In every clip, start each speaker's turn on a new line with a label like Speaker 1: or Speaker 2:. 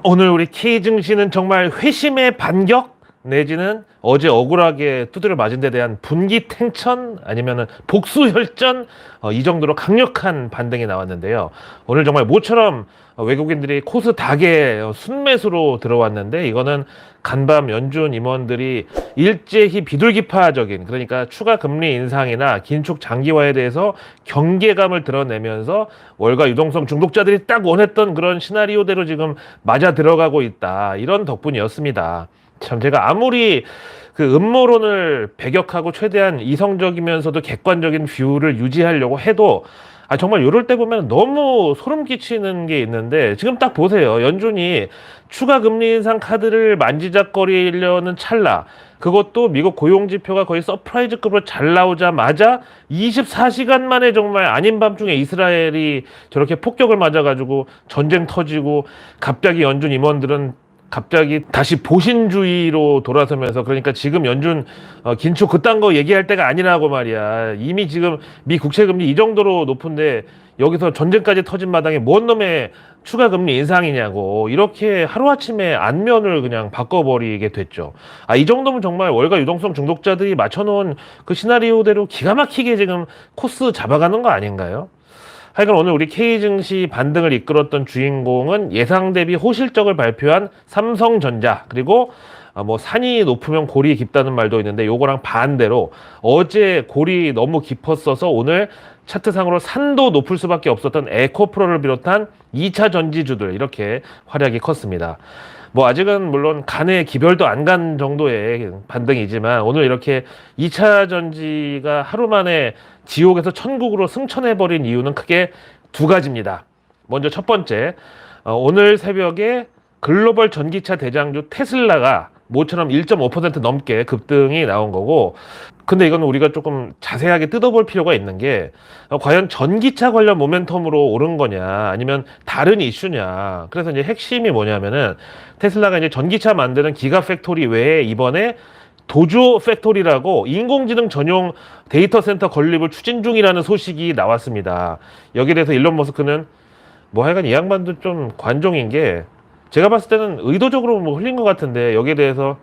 Speaker 1: 오늘 우리 K 증시는 정말 회심의 반격 내지는 어제 억울하게 두드려 맞은 데 대한 분기탱천 아니면은 복수혈전 이 정도로 강력한 반등이 나왔는데요. 오늘 정말 모처럼 외국인들이 코스닥에 순매수로 들어왔는데 이거는 간밤 연준 임원들이 일제히 비둘기파적인 그러니까 추가 금리 인상이나 긴축 장기화에 대해서 경계감을 드러내면서 월가 유동성 중독자들이 딱 원했던 그런 시나리오대로 지금 맞아 들어가고 있다. 이런 덕분이었습니다. 참 제가 아무리 그 음모론을 배격하고 최대한 이성적이면서도 객관적인 뷰를 유지하려고 해도 정말 이럴 때 보면 너무 소름 끼치는 게 있는데 지금 딱 보세요. 연준이 추가 금리 인상 카드를 만지작거리려는 찰나 그것도 미국 고용지표가 거의 서프라이즈급으로 잘 나오자마자 24시간 만에 정말 아닌 밤중에 이스라엘이 저렇게 폭격을 맞아가지고 전쟁 터지고 갑자기 연준 임원들은 갑자기 다시 보신주의로 돌아서면서 그러니까 지금 연준 긴축 그딴 거 얘기할 때가 아니라고 말이야. 이미 지금 미 국채 금리 이 정도로 높은데 여기서 전쟁까지 터진 마당에 뭔 놈의 추가 금리 인상이냐고 이렇게 하루아침에 안면을 그냥 바꿔버리게 됐죠. 이 정도면 정말 월가 유동성 중독자들이 맞춰놓은 그 시나리오대로 기가 막히게 지금 코스 잡아가는 거 아닌가요? 하여간 오늘 우리 K증시 반등을 이끌었던 주인공은 예상 대비 호실적을 발표한 삼성전자 그리고 뭐 산이 높으면 골이 깊다는 말도 있는데 요거랑 반대로 어제 골이 너무 깊었어서 오늘 차트상으로 산도 높을 수밖에 없었던 에코프로를 비롯한 2차 전지주들 이렇게 활약이 컸습니다. 뭐 아직은 물론 간에 기별도 안 간 정도의 반등이지만 오늘 이렇게 2차 전지가 하루 만에 지옥에서 천국으로 승천해버린 이유는 크게 두 가지입니다. 먼저 첫 번째, 오늘 새벽에 글로벌 전기차 대장주 테슬라가 모처럼 1.5% 넘게 급등이 나온 거고 근데 이건 우리가 조금 자세하게 뜯어볼 필요가 있는 게 과연 전기차 관련 모멘텀으로 오른 거냐 아니면 다른 이슈냐. 그래서 이제 핵심이 뭐냐면은 테슬라가 이제 전기차 만드는 기가 팩토리 외에 이번에 도조 팩토리라고 인공지능 전용 데이터 센터 건립을 추진 중이라는 소식이 나왔습니다. 여기에 대해서 일론 머스크는 뭐 하여간 이 양반도 좀 관종인 게 제가 봤을 때는 의도적으로 뭐 흘린 것 같은데 여기에 대해서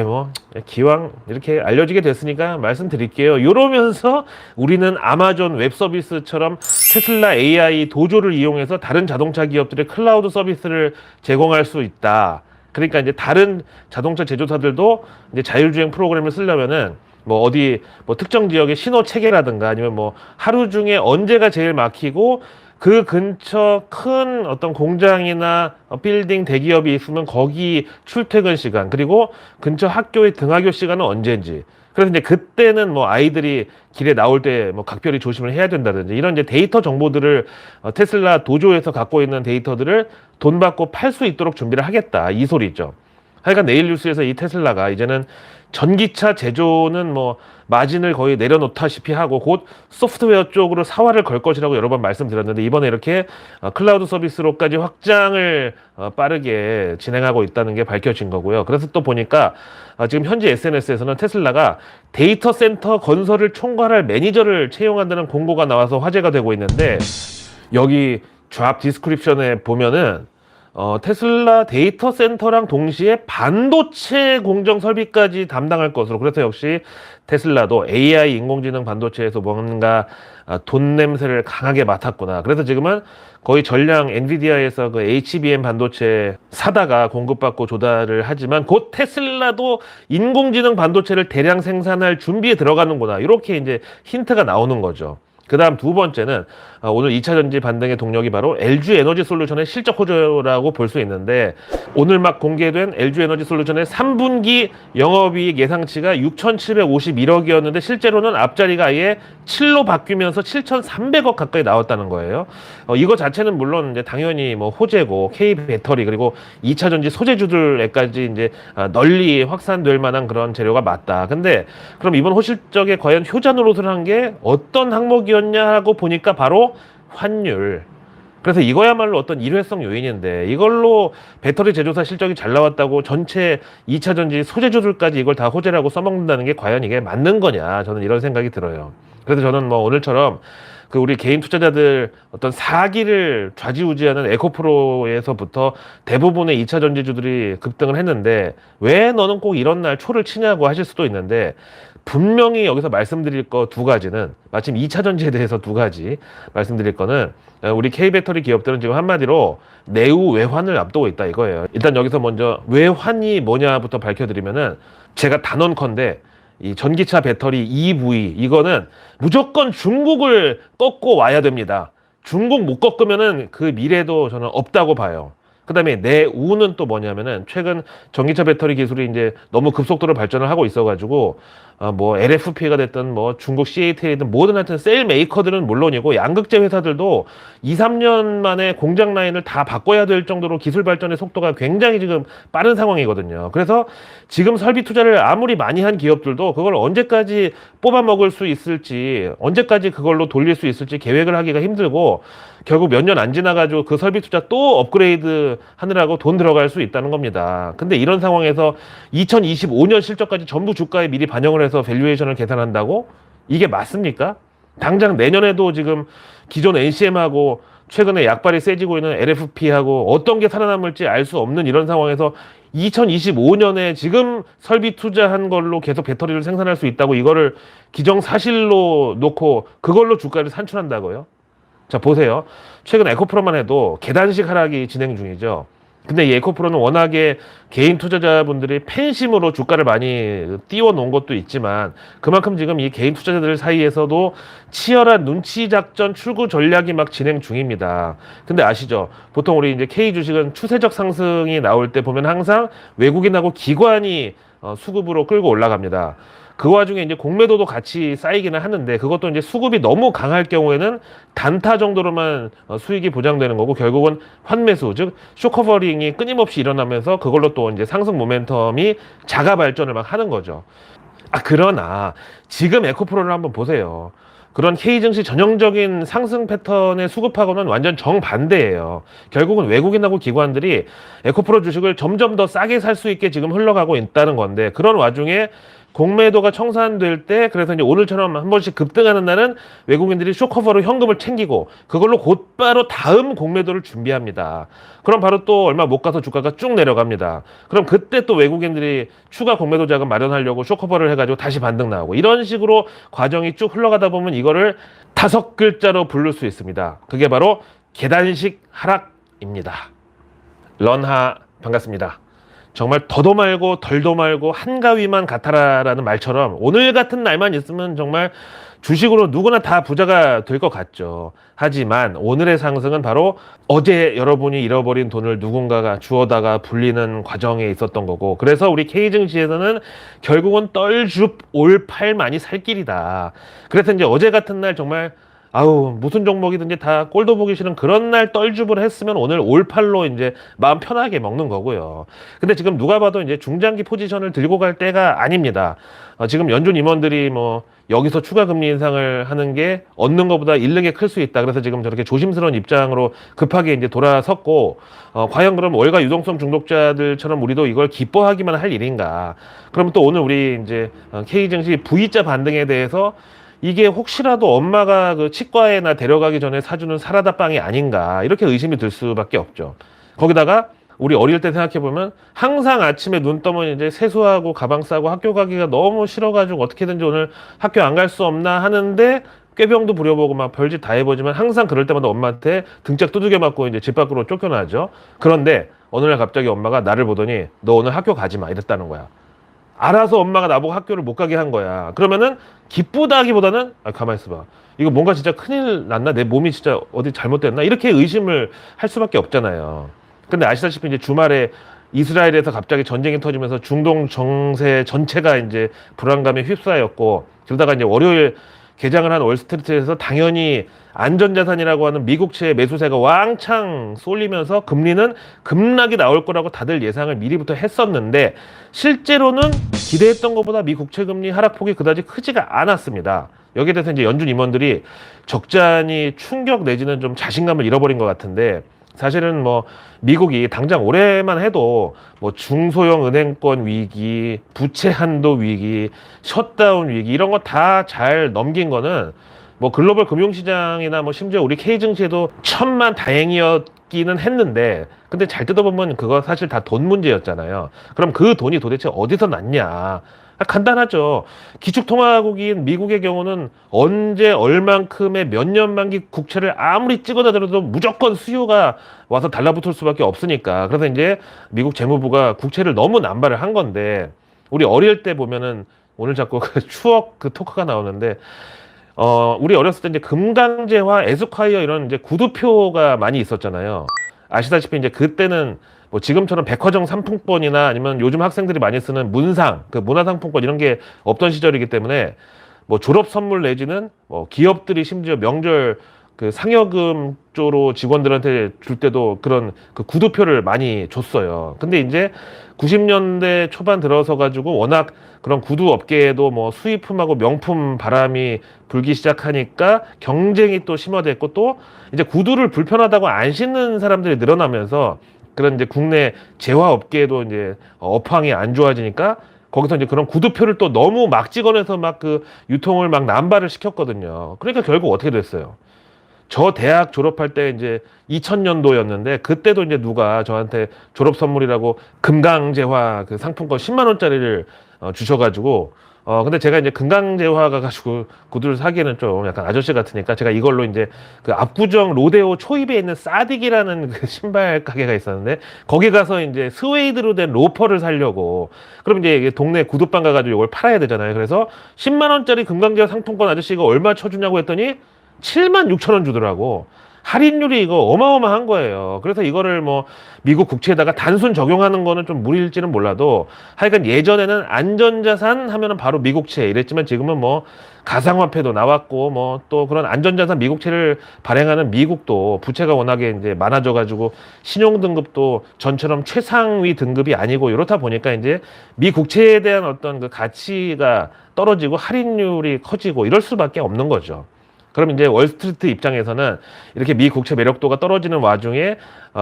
Speaker 1: 뭐 기왕 이렇게 알려지게 됐으니까 말씀드릴게요. 이러면서 우리는 아마존 웹 서비스처럼 테슬라 AI 도조를 이용해서 다른 자동차 기업들의 클라우드 서비스를 제공할 수 있다. 그러니까 이제 다른 자동차 제조사들도 이제 자율주행 프로그램을 쓰려면은 뭐 어디 뭐 특정 지역의 신호 체계라든가 아니면 뭐 하루 중에 언제가 제일 막히고 그 근처 큰 어떤 공장이나 빌딩 대기업이 있으면 거기 출퇴근 시간 그리고 근처 학교의 등하교 시간은 언제인지 그래서 이제 그때는 뭐 아이들이 길에 나올 때 뭐 각별히 조심을 해야 된다든지 이런 이제 데이터 정보들을 테슬라 도조에서 갖고 있는 데이터들을 돈 받고 팔 수 있도록 준비를 하겠다 이 소리죠. 하여간 내일 뉴스에서 이 테슬라가 이제는 전기차 제조는 뭐 마진을 거의 내려놓다시피 하고 곧 소프트웨어 쪽으로 사활을 걸 것이라고 여러 번 말씀드렸는데 이번에 이렇게 클라우드 서비스로까지 확장을 빠르게 진행하고 있다는 게 밝혀진 거고요. 그래서 또 보니까 지금 현재 SNS에서는 테슬라가 데이터 센터 건설을 총괄할 매니저를 채용한다는 공고가 나와서 화제가 되고 있는데 여기 잡 디스크립션에 보면은 테슬라 데이터 센터랑 동시에 반도체 공정 설비까지 담당할 것으로 그래서 역시 테슬라도 AI 인공지능 반도체에서 뭔가 돈 냄새를 강하게 맡았구나. 그래서 지금은 거의 전량 엔비디아에서 그 HBM 반도체 사다가 공급받고 조달을 하지만 곧 테슬라도 인공지능 반도체를 대량 생산할 준비에 들어가는구나. 이렇게 이제 힌트가 나오는 거죠. 그 다음 두 번째는 오늘 2차 전지 반등의 동력이 바로 LG 에너지 솔루션의 실적 호조라고 볼 수 있는데 오늘 막 공개된 LG 에너지 솔루션의 3분기 영업이익 예상치가 6,751억이었는데 실제로는 앞자리가 아예 7로 바뀌면서 7,300억 가까이 나왔다는 거예요. 이거 자체는 물론 이제 당연히 뭐 호재고 K 배터리 그리고 2차 전지 소재주들에까지 이제 널리 확산될 만한 그런 재료가 맞다. 근데 그럼 이번 호실적에 과연 효자 노릇을 한 게 어떤 항목이었냐 하고 보니까 바로 환율. 그래서 이거야말로 어떤 일회성 요인인데 이걸로 배터리 제조사 실적이 잘 나왔다고 전체 2차 전지 소재주들까지 이걸 다 호재라고 써먹는다는 게 과연 이게 맞는 거냐 저는 이런 생각이 들어요. 그래서 저는 뭐 오늘처럼 그 우리 개인 투자자들 어떤 사기를 좌지우지하는 에코프로에서부터 대부분의 2차 전지주들이 급등을 했는데 왜 너는 꼭 이런 날 초를 치냐고 하실 수도 있는데 분명히 여기서 말씀드릴 거 두 가지는 마침 2차 전지에 대해서 두 가지 말씀드릴 거는 우리 K배터리 기업들은 지금 한마디로 내후 외환을 앞두고 있다 이거예요. 일단 여기서 먼저 외환이 뭐냐부터 밝혀드리면은 제가 단언컨대 이 전기차 배터리 EV 이거는 무조건 중국을 꺾고 와야 됩니다. 중국 못 꺾으면은 그 미래도 저는 없다고 봐요. 그다음에 내우는 또 뭐냐면은 최근 전기차 배터리 기술이 이제 너무 급속도로 발전을 하고 있어가지고 뭐 LFP가 됐든 뭐 중국 CATL이든 모든 하여튼 셀 메이커들은 물론이고 양극재 회사들도 2, 3년 만에 공장 라인을 다 바꿔야 될 정도로 기술 발전의 속도가 굉장히 지금 빠른 상황이거든요. 그래서 지금 설비 투자를 아무리 많이 한 기업들도 그걸 언제까지 뽑아 먹을 수 있을지 언제까지 그걸로 돌릴 수 있을지 계획을 하기가 힘들고 결국 몇 년 안 지나가지고 그 설비 투자 또 업그레이드 하느라고 돈 들어갈 수 있다는 겁니다. 근데 이런 상황에서 2025년 실적까지 전부 주가에 미리 반영을 해서 밸류에이션을 계산한다고? 이게 맞습니까? 당장 내년에도 지금 기존 NCM하고 최근에 약발이 세지고 있는 LFP하고 어떤 게 살아남을지 알 수 없는 이런 상황에서 2025년에 지금 설비 투자한 걸로 계속 배터리를 생산할 수 있다고 이거를 기정사실로 놓고 그걸로 주가를 산출한다고요? 자, 보세요. 최근 에코프로만 해도 계단식 하락이 진행 중이죠. 근데 이 에코프로는 워낙에 개인 투자자분들이 팬심으로 주가를 많이 띄워 놓은 것도 있지만 그만큼 지금 이 개인 투자자들 사이에서도 치열한 눈치 작전 출구 전략이 막 진행 중입니다. 근데 아시죠? 보통 우리 이제 K 주식은 추세적 상승이 나올 때 보면 항상 외국인하고 기관이 수급으로 끌고 올라갑니다. 그 와중에 이제 공매도도 같이 쌓이기는 하는데 그것도 이제 수급이 너무 강할 경우에는 단타 정도로만 수익이 보장되는 거고 결국은 환매수 즉 쇼커버링이 끊임없이 일어나면서 그걸로 또 이제 상승 모멘텀이 자가 발전을 막 하는 거죠. 그러나 지금 에코프로를 한번 보세요. 그런 K증시 전형적인 상승 패턴의 수급하고는 완전 정반대예요. 결국은 외국인하고 기관들이 에코프로 주식을 점점 더 싸게 살 수 있게 지금 흘러가고 있다는 건데 그런 와중에 공매도가 청산될 때 그래서 이제 오늘처럼 한 번씩 급등하는 날은 외국인들이 쇼커버로 현금을 챙기고 그걸로 곧바로 다음 공매도를 준비합니다. 그럼 바로 또 얼마 못 가서 주가가 쭉 내려갑니다. 그럼 그때 또 외국인들이 추가 공매도 자금 마련하려고 쇼커버를 해가지고 다시 반등 나오고 이런 식으로 과정이 쭉 흘러가다 보면 이거를 5글자로 부를 수 있습니다. 그게 바로 계단식 하락입니다. 런하 반갑습니다. 정말 더도 말고 덜도 말고 한가위만 같아라라는 말처럼 오늘 같은 날만 있으면 정말 주식으로 누구나 다 부자가 될 것 같죠. 하지만 오늘의 상승은 바로 어제 여러분이 잃어버린 돈을 누군가가 주워다가 불리는 과정에 있었던 거고 그래서 우리 K증시에서는 결국은 떨줍 올팔만이 살 길이다. 그래서 이제 어제 같은 날 정말 무슨 종목이든지 다 꼴도 보기 싫은 그런 날 떨줍을 했으면 오늘 올팔로 이제 마음 편하게 먹는 거고요. 근데 지금 누가 봐도 이제 중장기 포지션을 들고 갈 때가 아닙니다. 지금 연준 임원들이 뭐 여기서 추가 금리 인상을 하는 게 얻는 것보다 잃는 게 클 수 있다. 그래서 지금 저렇게 조심스러운 입장으로 급하게 이제 돌아섰고, 과연 그럼 월가 유동성 중독자들처럼 우리도 이걸 기뻐하기만 할 일인가? 그러면 또 오늘 우리 이제 K증시 V자 반등에 대해서 이게 혹시라도 엄마가 그 치과에나 데려가기 전에 사주는 사라다 빵이 아닌가 이렇게 의심이 들 수밖에 없죠. 거기다가 우리 어릴 때 생각해보면 항상 아침에 눈 떠면 이제 세수하고 가방 싸고 학교 가기가 너무 싫어가지고 어떻게든지 오늘 학교 안 갈 수 없나 하는데 꾀병도 부려보고 막 별짓 다 해보지만 항상 그럴 때마다 엄마한테 등짝 두들겨 맞고 이제 집 밖으로 쫓겨나죠. 그런데 어느 날 갑자기 엄마가 나를 보더니 너 오늘 학교 가지 마 이랬다는 거야. 알아서 엄마가 나보고 학교를 못 가게 한 거야. 그러면은 기쁘다기보다는 가만히 있어봐. 이거 뭔가 진짜 큰일 났나? 내 몸이 진짜 어디 잘못됐나? 이렇게 의심을 할 수밖에 없잖아요. 근데 아시다시피 이제 주말에 이스라엘에서 갑자기 전쟁이 터지면서 중동 정세 전체가 이제 불안감에 휩싸였고 그러다가 이제 월요일 개장을 한 월스트리트에서 당연히 안전자산이라고 하는 미국채 매수세가 왕창 쏠리면서 금리는 급락이 나올 거라고 다들 예상을 미리부터 했었는데 실제로는 기대했던 것보다 미 국채 금리 하락폭이 그다지 크지가 않았습니다. 여기에 대해서 이제 연준 임원들이 적잖이 충격 내지는 좀 자신감을 잃어버린 것 같은데 사실은 뭐 미국이 당장 올해만 해도 뭐 중소형 은행권 위기, 부채 한도 위기, 셧다운 위기 이런 거 다 잘 넘긴 거는 뭐 글로벌 금융시장이나 뭐 심지어 우리 K증시에도 천만 다행이었기는 했는데, 근데 잘 뜯어보면 그거 사실 다 돈 문제였잖아요. 그럼 그 돈이 도대체 어디서 났냐? 간단하죠. 기축통화국인 미국의 경우는 언제 얼만큼의 몇 년 만기 국채를 아무리 찍어다들어도 무조건 수요가 와서 달라붙을 수밖에 없으니까. 그래서 이제 미국 재무부가 국채를 너무 남발을 한 건데, 우리 어릴 때 보면은 오늘 자꾸 그 추억 그 토크가 나오는데, 우리 어렸을 때 이제 금강제화, 에스콰이어 이런 이제 구두표가 많이 있었잖아요. 아시다시피 이제 그때는 뭐 지금처럼 백화점 상품권이나 아니면 요즘 학생들이 많이 쓰는 문상, 그 문화상품권 이런 게 없던 시절이기 때문에 뭐 졸업 선물 내지는 뭐 기업들이 심지어 명절 그 상여금 쪽으로 직원들한테 줄 때도 그런 그 구두표를 많이 줬어요. 근데 이제 90년대 초반 들어서 가지고 워낙 그런 구두 업계에도 뭐 수입품하고 명품 바람이 불기 시작하니까 경쟁이 또 심화됐고, 또 이제 구두를 불편하다고 안 신는 사람들이 늘어나면서 그런 이제 국내 재화 업계에도 이제 업황이 안 좋아지니까 거기서 이제 그런 구두표를 또 너무 막 찍어내서 막 그 유통을 막 남발을 시켰거든요. 그러니까 결국 어떻게 됐어요? 저 대학 졸업할 때 이제 2000년도였는데 그때도 이제 누가 저한테 졸업 선물이라고 금강재화 그 상품권 10만 원짜리를 주셔가지고, 근데 제가 이제 금강재화가 가지고 구두를 사기에는 좀 약간 아저씨 같으니까 제가 이걸로 이제 그 압구정 로데오 초입에 있는 싸딕이라는 그 신발 가게가 있었는데 거기 가서 이제 스웨이드로 된 로퍼를 사려고, 그럼 이제 이게 동네 구두방 가가지고 이걸 팔아야 되잖아요. 그래서 10만 원짜리 금강재화 상품권 아저씨가 얼마 쳐주냐고 했더니 7만 6천 원 주더라고. 할인율이 이거 어마어마한 거예요. 그래서 이거를 뭐 미국 국채에다가 단순 적용하는 거는 좀 무리일지는 몰라도, 하여간 예전에는 안전자산 하면은 바로 미국채 이랬지만 지금은 뭐 가상화폐도 나왔고 뭐 또 그런 안전자산 미국채를 발행하는 미국도 부채가 워낙에 이제 많아져 가지고 신용 등급도 전처럼 최상위 등급이 아니고 이렇다 보니까 이제 미국채에 대한 어떤 그 가치가 떨어지고 할인율이 커지고 이럴 수밖에 없는 거죠. 그럼 이제 월스트리트 입장에서는 이렇게 미 국채 매력도가 떨어지는 와중에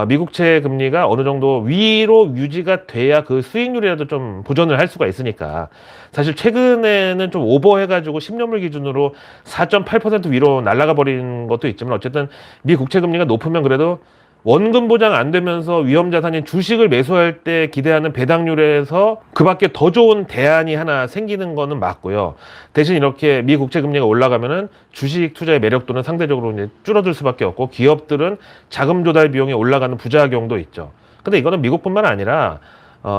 Speaker 1: 미 국채 금리가 어느 정도 위로 유지가 돼야 그 수익률이라도 좀 보전을 할 수가 있으니까, 사실 최근에는 좀 오버해가지고 10년물 기준으로 4.8% 위로 날아가 버린 것도 있지만 어쨌든 미 국채 금리가 높으면 그래도 원금 보장 안 되면서 위험 자산인 주식을 매수할 때 기대하는 배당률에서 그밖에 더 좋은 대안이 하나 생기는 거는 맞고요. 대신 이렇게 미 국채 금리가 올라가면은 주식 투자의 매력도는 상대적으로 이제 줄어들 수밖에 없고, 기업들은 자금 조달 비용이 올라가는 부작용도 있죠. 근데 이거는 미국뿐만 아니라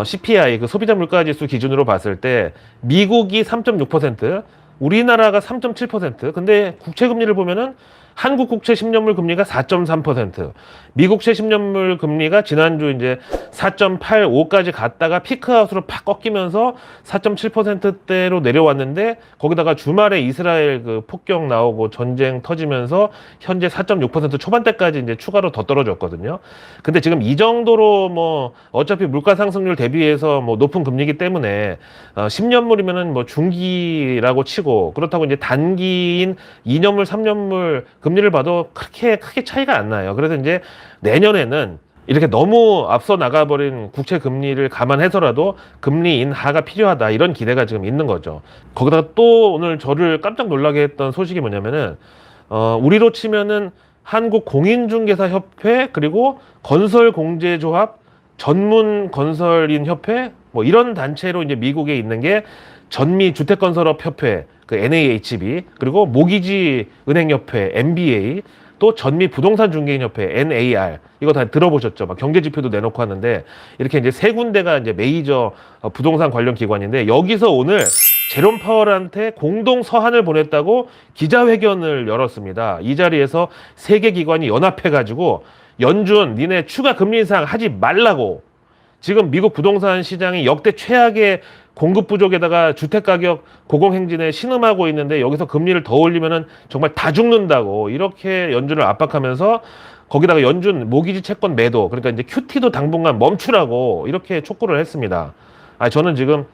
Speaker 1: CPI 그 소비자 물가 지수 기준으로 봤을 때 미국이 3.6%, 우리나라가 3.7%. 근데 국채 금리를 보면은 한국 국채 10년물 금리가 4.3%, 미국 채 10년물 금리가 지난주 이제 4.85까지 갔다가 피크아웃으로 팍 꺾이면서 4.7%대로 내려왔는데, 거기다가 주말에 이스라엘 그 폭격 나오고 전쟁 터지면서 현재 4.6% 초반대까지 이제 추가로 더 떨어졌거든요. 근데 지금 이 정도로 뭐 어차피 물가 상승률 대비해서 뭐 높은 금리이기 때문에 10년물이면은 뭐 중기라고 치고, 그렇다고 이제 단기인 2년물, 3년물 금리를 봐도 그렇게 크게 차이가 안 나요. 그래서 이제 내년에는 이렇게 너무 앞서 나가버린 국채 금리를 감안해서라도 금리 인하가 필요하다, 이런 기대가 지금 있는 거죠. 거기다가 또 오늘 저를 깜짝 놀라게 했던 소식이 뭐냐면은 우리로 치면은 한국공인중개사협회, 그리고 건설공제조합, 전문건설인 협회, 뭐 이런 단체로 이제 미국에 있는 게 전미주택건설업협회 그 NAHB, 그리고 모기지 은행협회 MBA, 또 전미부동산중개인협회 NAR, 이거 다 들어보셨죠? 막 경제지표도 내놓고 하는데, 이렇게 이제 세 군데가 이제 메이저 부동산 관련 기관인데, 여기서 오늘 제롬 파월한테 공동 서한을 보냈다고 기자회견을 열었습니다. 이 자리에서 세 개 기관이 연합해가지고 연준 니네 추가 금리 인상 하지 말라고, 지금 미국 부동산 시장이 역대 최악의 공급 부족에다가 주택가격 고공행진에 신음하고 있는데 여기서 금리를 더 올리면은 정말 다 죽는다고, 이렇게 연준을 압박하면서 거기다가 연준 모기지 채권 매도, 그러니까 이제 QT도 당분간 멈추라고 이렇게 촉구를 했습니다. 저는 지금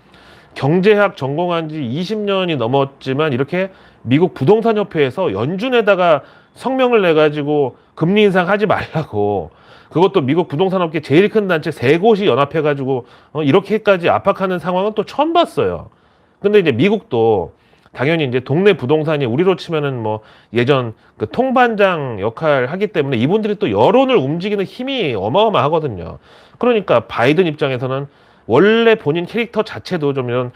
Speaker 1: 경제학 전공한 지 20년이 넘었지만 이렇게 미국 부동산협회에서 연준에다가 성명을 내가지고 금리 인상하지 말라고, 그것도 미국 부동산업계 제일 큰 단체 세 곳이 연합해가지고 이렇게까지 압박하는 상황은 또 처음 봤어요. 근데 이제 미국도 당연히 이제 동네 부동산이 우리로 치면은 뭐 예전 그 통반장 역할 하기 때문에 이분들이 또 여론을 움직이는 힘이 어마어마하거든요. 그러니까 바이든 입장에서는 원래 본인 캐릭터 자체도 좀 이런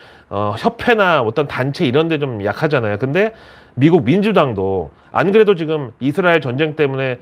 Speaker 1: 협회나 어떤 단체 이런 데 좀 약하잖아요. 근데 미국 민주당도 안 그래도 지금 이스라엘 전쟁 때문에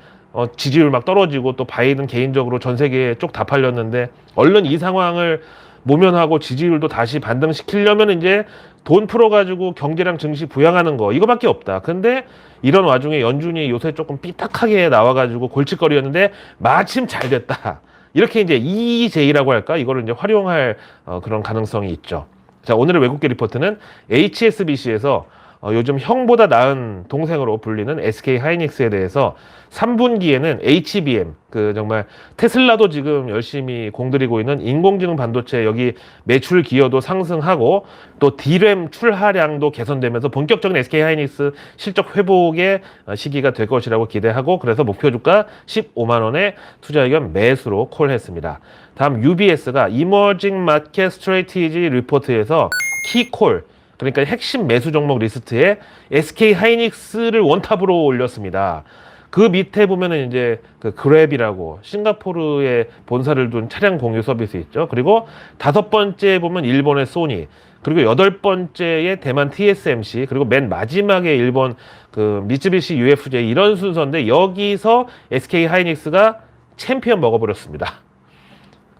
Speaker 1: 지지율 막 떨어지고 또 바이든 개인적으로 전 세계에 쪽 다 팔렸는데 얼른 이 상황을 모면하고 지지율도 다시 반등시키려면 이제 돈 풀어가지고 경제랑 증시 부양하는 거 이거밖에 없다. 근데 이런 와중에 연준이 요새 조금 삐딱하게 나와가지고 골칫거리였는데 마침 잘 됐다. 이렇게 이제 EJ라고 할까? 이거를 이제 활용할 그런 가능성이 있죠. 자, 오늘의 외국계 리포트는 HSBC에서 요즘 형보다 나은 동생으로 불리는 SK 하이닉스에 대해서 3분기에는 HBM, 그 정말 테슬라도 지금 열심히 공들이고 있는 인공지능 반도체 여기 매출 기여도 상승하고 또 D램 출하량도 개선되면서 본격적인 SK 하이닉스 실적 회복의 시기가 될 것이라고 기대하고 그래서 목표 주가 15만 원에 투자 의견 매수로 콜했습니다. 다음 UBS가 Emerging Market Strategy 리포트에서 키콜 그러니까 핵심 매수 종목 리스트에 SK 하이닉스를 원탑으로 올렸습니다. 그 밑에 보면은 이제 그 그랩이라고 싱가포르에 본사를 둔 차량 공유 서비스 있죠. 그리고 5번째 보면 일본의 소니, 그리고 8번째에 대만 TSMC, 그리고 맨 마지막에 일본 그 미쓰비시 UFJ 이런 순서인데 여기서 SK 하이닉스가 챔피언 먹어버렸습니다.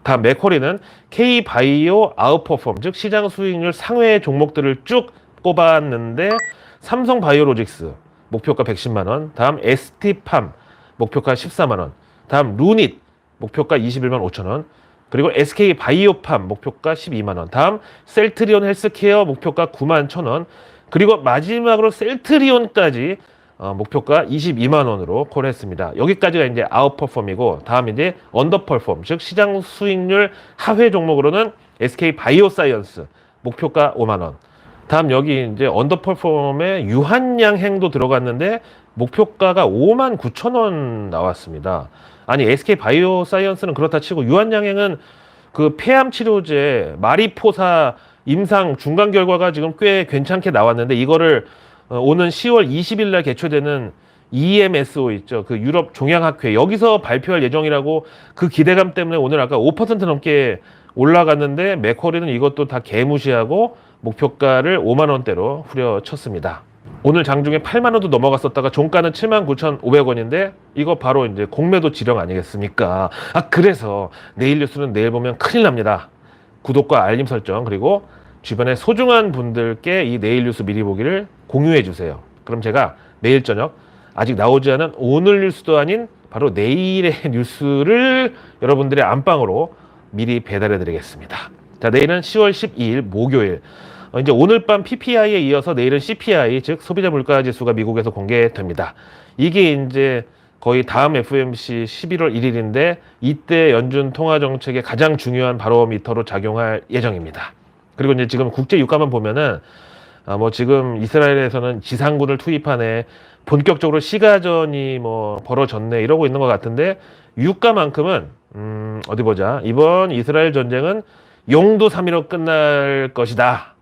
Speaker 1: 다음 맥쿼리는 K바이오 아웃퍼폼, 즉 시장 수익률 상회 종목들을 쭉 꼽았는데 삼성바이오로직스 목표가 110만 원, 다음 ST팜 목표가 14만 원, 다음 루닛 목표가 21만 5천 원, 그리고 SK바이오팜 목표가 12만 원, 다음 셀트리온 헬스케어 목표가 9만 1천 원, 그리고 마지막으로 셀트리온까지 목표가 22만 원으로 콜했습니다. 여기까지가 이제 아웃퍼폼이고 다음 이제 언더퍼폼, 즉 시장 수익률 하회 종목으로는 SK 바이오사이언스 목표가 5만 원. 다음 여기 이제 언더퍼폼에 유한양행도 들어갔는데 목표가가 5만 9천 원 나왔습니다. 아니 SK 바이오사이언스는 그렇다 치고 유한양행은 그 폐암 치료제 마리포사 임상 중간 결과가 지금 꽤 괜찮게 나왔는데 이거를 오는 10월 20일 날 개최되는 EMSO 있죠. 그 유럽 종양학회 여기서 발표할 예정이라고 그 기대감 때문에 오늘 아까 5% 넘게 올라갔는데 맥쿼리는 이것도 다 개무시하고 목표가를 5만 원대로 후려쳤습니다. 오늘 장중에 8만 원도 넘어갔었다가 종가는 79,500원인데 이거 바로 이제 공매도 지령 아니겠습니까? 그래서 내일 뉴스는 내일 보면 큰일 납니다. 구독과 알림 설정 그리고 주변에 소중한 분들께 이 내일 뉴스 미리 보기를 공유해 주세요. 그럼 제가 내일 저녁 아직 나오지 않은 오늘 뉴스도 아닌 바로 내일의 뉴스를 여러분들의 안방으로 미리 배달해 드리겠습니다. 자, 내일은 10월 12일 목요일. 이제 오늘 밤 PPI에 이어서 내일은 CPI, 즉 소비자 물가 지수가 미국에서 공개됩니다. 이게 이제 거의 다음 FOMC 11월 1일인데 이때 연준 통화 정책의 가장 중요한 바로미터로 작용할 예정입니다. 그리고 이제 지금 국제 유가만 보면은 뭐 지금 이스라엘에서는 지상군을 투입하네, 본격적으로 시가전이 뭐 벌어졌네 이러고 있는 것 같은데 유가만큼은 어디 보자. 이번 이스라엘 전쟁은 용도 3일로 끝날 것이다.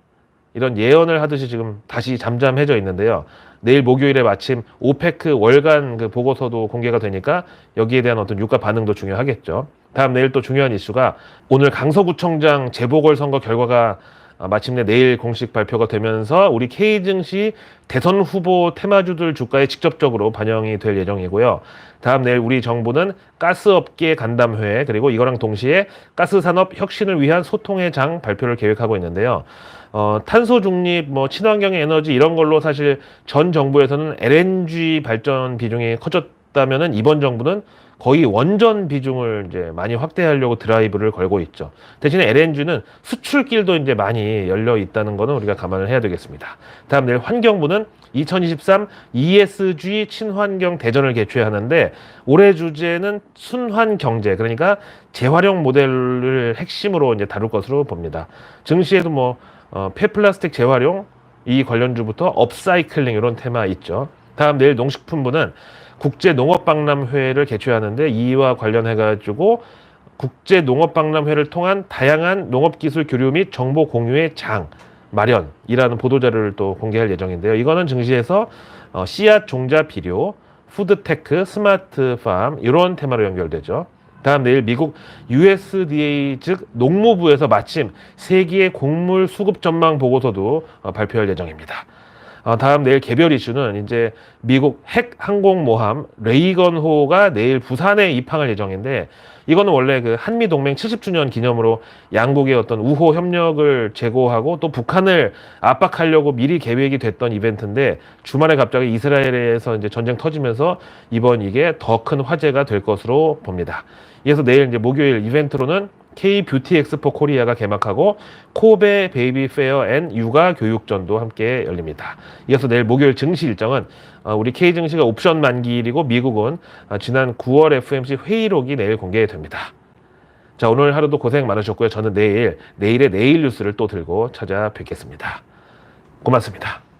Speaker 1: 이런 예언을 하듯이 지금 다시 잠잠해져 있는데요. 내일 목요일에 마침 오페크 월간 그 보고서도 공개가 되니까 여기에 대한 어떤 유가 반응도 중요하겠죠. 다음 내일 또 중요한 이슈가 오늘 강서구청장 재보궐선거 결과가 마침내 내일 공식 발표가 되면서 우리 K증시 대선 후보 테마주들 주가에 직접적으로 반영이 될 예정이고요. 다음 내일 우리 정부는 가스업계 간담회 그리고 이거랑 동시에 가스산업 혁신을 위한 소통의 장 발표를 계획하고 있는데요. 탄소 중립, 뭐 친환경 에너지 이런 걸로 사실 전 정부에서는 LNG 발전 비중이 커졌다면은 이번 정부는 거의 원전 비중을 이제 많이 확대하려고 드라이브를 걸고 있죠. 대신에 LNG는 수출길도 이제 많이 열려 있다는 거는 우리가 감안을 해야 되겠습니다. 다음 내일 환경부는 2023 ESG 친환경 대전을 개최하는데 올해 주제는 순환 경제, 그러니까 재활용 모델을 핵심으로 이제 다룰 것으로 봅니다. 증시에도 뭐 폐플라스틱 재활용 이 관련주부터 업사이클링 이런 테마 있죠. 다음 내일 농식품부는 국제농업박람회를 개최하는데 이와 관련해가지고 국제농업박람회를 통한 다양한 농업기술 교류 및 정보 공유의 장, 마련이라는 보도자료를 또 공개할 예정인데요. 이거는 증시에서 씨앗 종자 비료, 푸드테크, 스마트팜 이런 테마로 연결되죠. 다음 내일 미국 USDA 즉 농무부에서 마침 세계 곡물 수급 전망 보고서도 발표할 예정입니다. 다음 내일 개별 이슈는 이제 미국 핵 항공모함 레이건호가 내일 부산에 입항할 예정인데 이거는 원래 그 한미 동맹 70주년 기념으로 양국의 어떤 우호 협력을 제고하고 또 북한을 압박하려고 미리 계획이 됐던 이벤트인데 주말에 갑자기 이스라엘에서 이제 전쟁 터지면서 이번 이게 더 큰 화제가 될 것으로 봅니다. 이어서 내일 이제 목요일 이벤트로는 K 뷰티 엑스포 코리아가 개막하고 코베 베이비 페어 앤 육아 교육전도 함께 열립니다. 이어서 내일 목요일 증시 일정은 우리 K 증시가 옵션 만기일이고 미국은 지난 9월 FMC 회의록이 내일 공개됩니다. 자, 오늘 하루도 고생 많으셨고요. 저는 내일의 내일 뉴스를 또 들고 찾아뵙겠습니다. 고맙습니다.